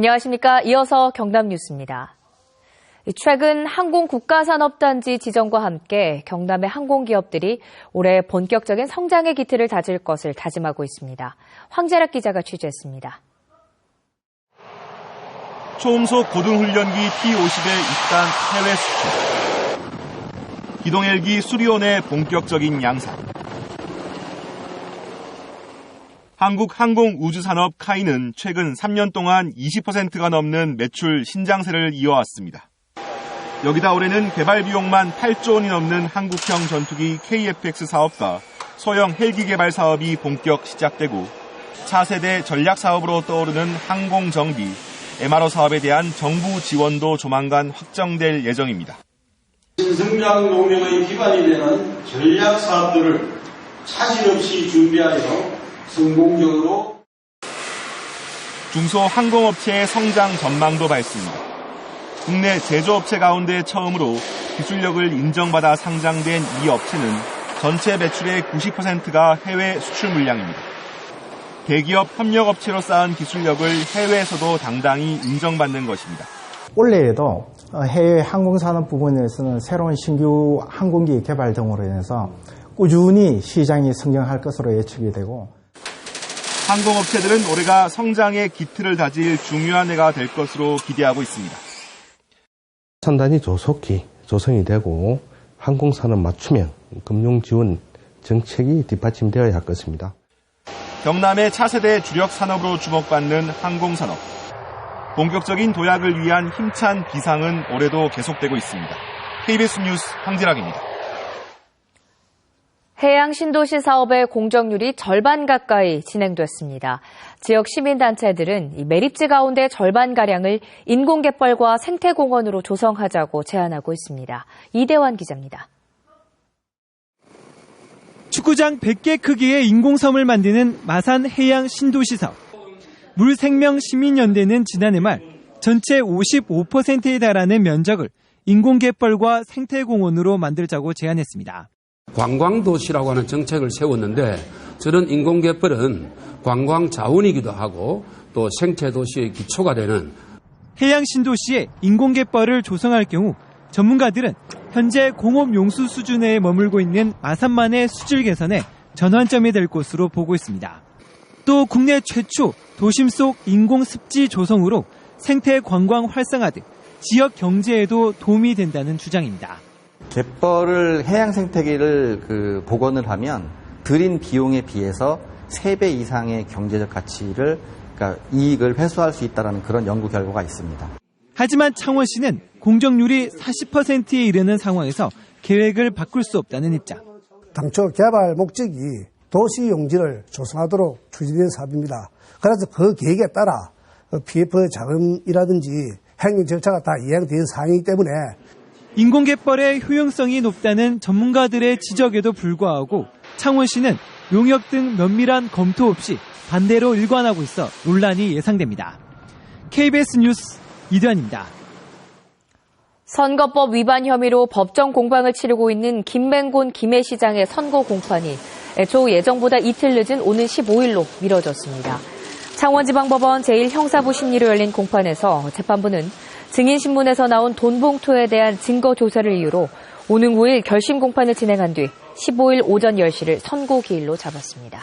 안녕하십니까. 이어서 경남 뉴스입니다. 최근 항공국가산업단지 지정과 함께 경남의 항공기업들이 올해 본격적인 성장의 기틀을 다질 것을 다짐하고 있습니다. 황재락 기자가 취재했습니다. 초음속 고등훈련기 T-50의 입단 해외 수출, 기동헬기 수리온의 본격적인 양산, 한국항공우주산업 카이는 최근 3년 동안 20%가 넘는 매출 신장세를 이어왔습니다. 여기다 올해는 개발 비용만 8조 원이 넘는 한국형 전투기 KF-X 사업과 소형 헬기 개발 사업이 본격 시작되고 차세대 전략 사업으로 떠오르는 항공정비, MRO 사업에 대한 정부 지원도 조만간 확정될 예정입니다. 신성장 노명의 기반이 되는 전략 사업들을 차질 없이 준비하여 성공적으로 중소항공업체의 성장 전망도 밝습니다. 국내 제조업체 가운데 처음으로 기술력을 인정받아 상장된 이 업체는 전체 매출의 90%가 해외 수출 물량입니다. 대기업 협력업체로 쌓은 기술력을 해외에서도 당당히 인정받는 것입니다. 올해에도 해외 항공산업 부분에서는 새로운 신규 항공기 개발 등으로 인해서 꾸준히 시장이 성장할 것으로 예측이 되고, 항공업체들은 올해가 성장의 기틀을 다질 중요한 해가 될 것으로 기대하고 있습니다. 산단이 조속히 조성이 되고 항공산업 맞춤형 금융지원 정책이 뒷받침되어야 할 것입니다. 경남의 차세대 주력 산업으로 주목받는 항공산업. 본격적인 도약을 위한 힘찬 비상은 올해도 계속되고 있습니다. KBS 뉴스 황재락입니다. 해양 신도시 사업의 공정률이 절반 가까이 진행됐습니다. 지역 시민단체들은 매립지 가운데 절반가량을 인공갯벌과 생태공원으로 조성하자고 제안하고 있습니다. 이대환 기자입니다. 축구장 100개 크기의 인공섬을 만드는 마산 해양 신도시 사업. 물생명시민연대는 지난해 말 전체 55%에 달하는 면적을 인공갯벌과 생태공원으로 만들자고 제안했습니다. 관광도시라고 하는 정책을 세웠는데 저런 인공갯벌은 관광 자원이기도 하고 또 생태도시의 기초가 되는 해양 신도시에 인공갯벌을 조성할 경우 전문가들은 현재 공업용수 수준에 머물고 있는 마산만의 수질 개선에 전환점이 될 것으로 보고 있습니다. 또 국내 최초 도심 속 인공습지 조성으로 생태 관광 활성화 등 지역 경제에도 도움이 된다는 주장입니다. 갯벌을 해양 생태계를 복원을 하면 들인 비용에 비해서 3배 이상의 경제적 가치를, 그러니까 이익을 회수할 수 있다는 그런 연구 결과가 있습니다. 하지만 창원시는 공정률이 40%에 이르는 상황에서 계획을 바꿀 수 없다는 입장. 당초 개발 목적이 도시 용지를 조성하도록 추진된 사업입니다. 그래서 그 계획에 따라 PF 자금이라든지 행정 절차가 다 이행된 사항이기 때문에 인공갯벌의 효용성이 높다는 전문가들의 지적에도 불구하고 창원시는 용역 등 면밀한 검토 없이 반대로 일관하고 있어 논란이 예상됩니다. KBS 뉴스 이대환입니다. 선거법 위반 혐의로 법정 공방을 치르고 있는 김맹곤 김해시장의 선거 공판이 애초 예정보다 이틀 늦은 오는 15일로 미뤄졌습니다. 창원지방법원 제1형사부 심리로 열린 공판에서 재판부는 증인신문에서 나온 돈 봉투에 대한 증거 조사를 이유로 오는 9일 결심 공판을 진행한 뒤 15일 오전 10시를 선고 기일로 잡았습니다.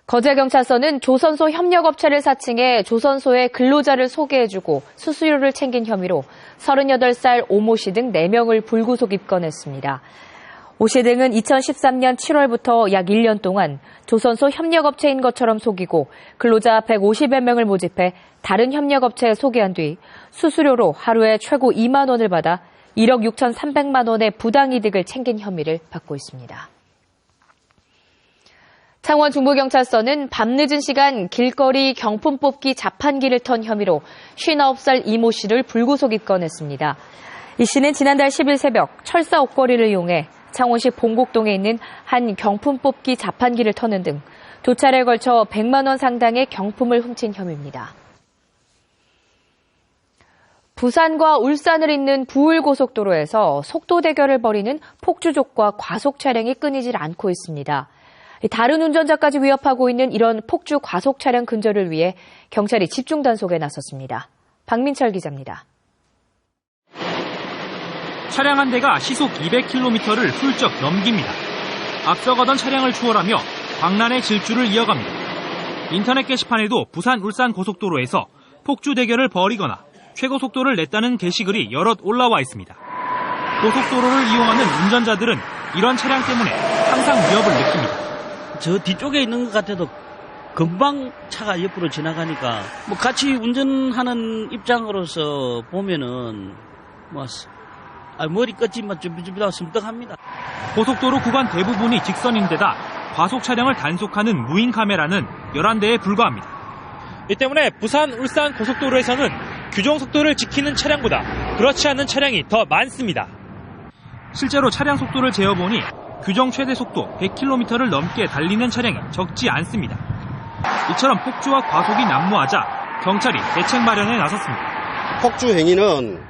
거제경찰서는 조선소 협력업체를 사칭해 조선소의 근로자를 소개해주고 수수료를 챙긴 혐의로 38살 오모 씨 등 4명을 불구속 입건했습니다. 오 씨 등은 2013년 7월부터 약 1년 동안 조선소 협력업체인 것처럼 속이고 근로자 150여 명을 모집해 다른 협력업체에 소개한 뒤 수수료로 하루에 최고 2만 원을 받아 1억 6,300만 원의 부당이득을 챙긴 혐의를 받고 있습니다. 창원 중부경찰서는 밤늦은 시간 길거리 경품 뽑기 자판기를 턴 혐의로 59살 이모 씨를 불구속 입건했습니다. 이 씨는 지난달 10일 새벽 철사 옥거리를 이용해 창원시 봉곡동에 있는 한 경품 뽑기 자판기를 터는 등 두 차례에 걸쳐 100만 원 상당의 경품을 훔친 혐의입니다. 부산과 울산을 잇는 부울고속도로에서 속도 대결을 벌이는 폭주족과 과속 차량이 끊이질 않고 있습니다. 다른 운전자까지 위협하고 있는 이런 폭주 과속 차량 근절을 위해 경찰이 집중 단속에 나섰습니다. 박민철 기자입니다. 차량 한 대가 시속 200km를 훌쩍 넘깁니다. 앞서가던 차량을 추월하며 광란의 질주를 이어갑니다. 인터넷 게시판에도 부산 울산 고속도로에서 폭주 대결을 벌이거나 최고 속도를 냈다는 게시글이 여럿 올라와 있습니다. 고속도로를 이용하는 운전자들은 이런 차량 때문에 항상 위협을 느낍니다. 저 뒤쪽에 있는 것 같아도 금방 차가 옆으로 지나가니까 같이 운전하는 입장으로서 보면은 머리끝이 좀 섬뜩합니다. 고속도로 구간 대부분이 직선인데다 과속 차량을 단속하는 무인 카메라는 11대에 불과합니다. 이 때문에 부산 울산 고속도로에서는 규정 속도를 지키는 차량보다 그렇지 않은 차량이 더 많습니다. 실제로 차량 속도를 재어보니 규정 최대 속도 100km를 넘게 달리는 차량이 적지 않습니다. 이처럼 폭주와 과속이 난무하자 경찰이 대책 마련에 나섰습니다. 폭주 행위는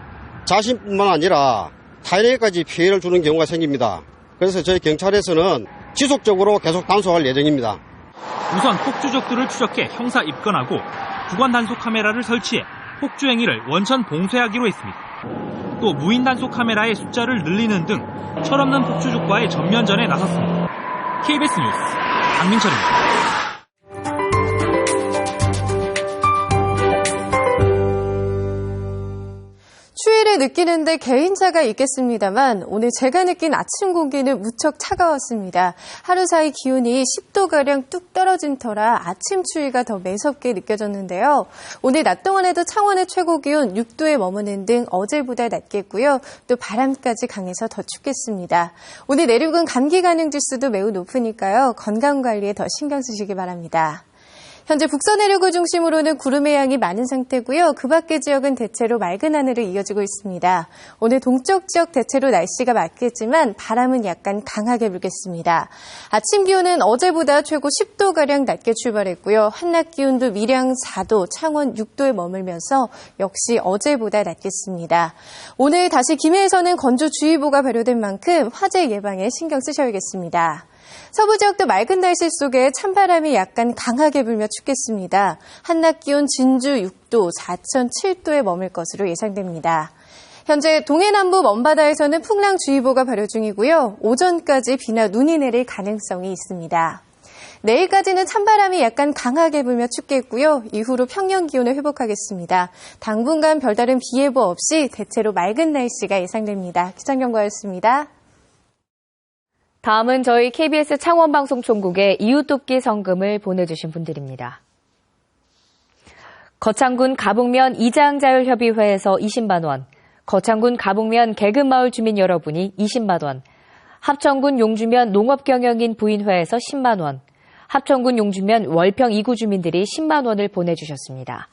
자신뿐만 아니라 타인에게까지 피해를 주는 경우가 생깁니다. 그래서 저희 경찰에서는 지속적으로 계속 단속할 예정입니다. 우선 폭주족들을 추적해 형사 입건하고 구간 단속 카메라를 설치해 폭주 행위를 원천 봉쇄하기로 했습니다. 또 무인 단속 카메라의 숫자를 늘리는 등 철없는 폭주족과의 전면전에 나섰습니다. KBS 뉴스 박민철입니다. 추위를 느끼는데 개인차가 있겠습니다만 오늘 제가 느낀 아침 공기는 무척 차가웠습니다. 하루 사이 기온이 10도가량 뚝 떨어진 터라 아침 추위가 더 매섭게 느껴졌는데요. 오늘 낮 동안에도 창원의 최고 기온 6도에 머무는 등 어제보다 낮겠고요. 또 바람까지 강해서 더 춥겠습니다. 오늘 내륙은 감기 가능 지수도 매우 높으니까요. 건강관리에 더 신경 쓰시기 바랍니다. 현재 북서 내륙을 중심으로는 구름의 양이 많은 상태고요. 그 밖의 지역은 대체로 맑은 하늘을 이어지고 있습니다. 오늘 동쪽 지역 대체로 날씨가 맑겠지만 바람은 약간 강하게 불겠습니다. 아침 기온은 어제보다 최고 10도가량 낮게 출발했고요. 한낮 기온도 밀양 4도, 창원 6도에 머물면서 역시 어제보다 낮겠습니다. 오늘 다시 김해에서는 건조주의보가 발효된 만큼 화재 예방에 신경 쓰셔야겠습니다. 서부 지역도 맑은 날씨 속에 찬바람이 약간 강하게 불며 춥겠습니다. 한낮 기온 진주 6도, 사천 7도에 머물 것으로 예상됩니다. 현재 동해남부 먼바다에서는 풍랑주의보가 발효 중이고요. 오전까지 비나 눈이 내릴 가능성이 있습니다. 내일까지는 찬바람이 약간 강하게 불며 춥겠고요. 이후로 평년 기온을 회복하겠습니다. 당분간 별다른 비 예보 없이 대체로 맑은 날씨가 예상됩니다. 기상경보였습니다. 다음은 저희 KBS 창원방송총국의 이웃돕기 성금을 보내주신 분들입니다. 거창군 가북면 이장자율협의회에서 20만 원, 거창군 가북면 개근마을 주민 여러분이 20만 원, 합천군 용주면 농업경영인 부인회에서 10만 원, 합천군 용주면 월평 2구 주민들이 10만 원을 보내주셨습니다.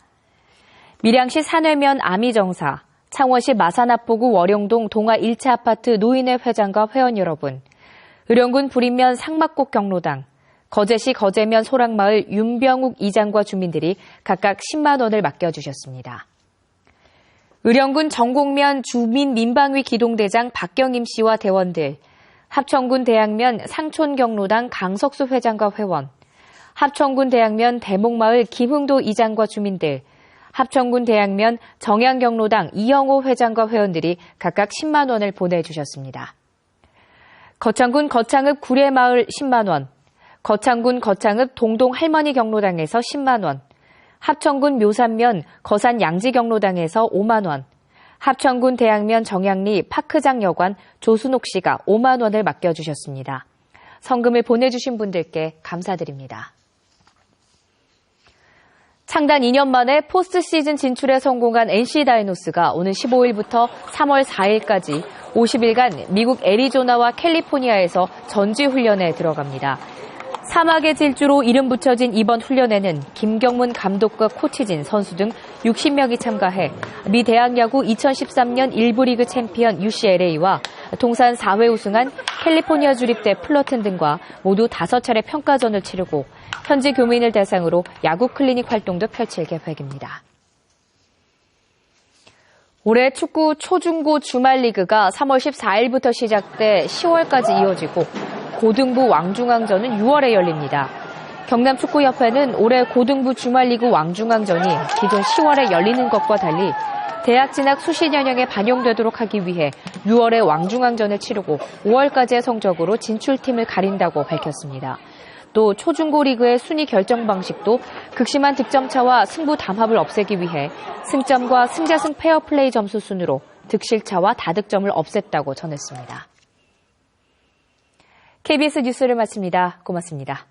밀양시 산회면 아미정사, 창원시 마산합포구 월영동 동아 1차 아파트 노인회 회장과 회원 여러분, 의령군 부림면 상막곡 경로당, 거제시 거제면 소락마을 윤병욱 이장과 주민들이 각각 10만 원을 맡겨주셨습니다. 의령군 정곡면 주민 민방위 기동대장 박경임 씨와 대원들, 합천군 대양면 상촌 경로당 강석수 회장과 회원, 합천군 대양면 대목마을 김흥도 이장과 주민들, 합천군 대양면 정양 경로당 이영호 회장과 회원들이 각각 10만 원을 보내주셨습니다. 거창군 거창읍 구례마을 10만 원, 거창군 거창읍 동동 할머니 경로당에서 10만 원, 합천군 묘산면 거산 양지 경로당에서 5만 원, 합천군 대양면 정양리 파크장 여관 조순옥 씨가 5만 원을 맡겨주셨습니다. 성금을 보내주신 분들께 감사드립니다. 창단 2년 만에 포스트 시즌 진출에 성공한 NC 다이노스가 오늘 15일부터 3월 4일까지 50일간 미국 애리조나와 캘리포니아에서 전지훈련에 들어갑니다. 사막의 질주로 이름 붙여진 이번 훈련에는 김경문 감독과 코치진 선수 등 60명이 참가해 미 대학야구 2013년 1부 리그 챔피언 UCLA와 통산 4회 우승한 캘리포니아 주립대 플러튼 등과 모두 5차례 평가전을 치르고 현지 교민을 대상으로 야구 클리닉 활동도 펼칠 계획입니다. 올해 축구 초중고 주말 리그가 3월 14일부터 시작돼 10월까지 이어지고 고등부 왕중왕전은 6월에 열립니다. 경남축구협회는 올해 고등부 주말리그 왕중왕전이 기존 10월에 열리는 것과 달리 대학 진학 수시전형에 반영되도록 하기 위해 6월에 왕중왕전을 치르고 5월까지의 성적으로 진출팀을 가린다고 밝혔습니다. 또 초중고 리그의 순위 결정 방식도 극심한 득점차와 승부 담합을 없애기 위해 승점과 승자승 페어플레이 점수 순으로 득실차와 다득점을 없앴다고 전했습니다. KBS 뉴스를 마칩니다. 고맙습니다.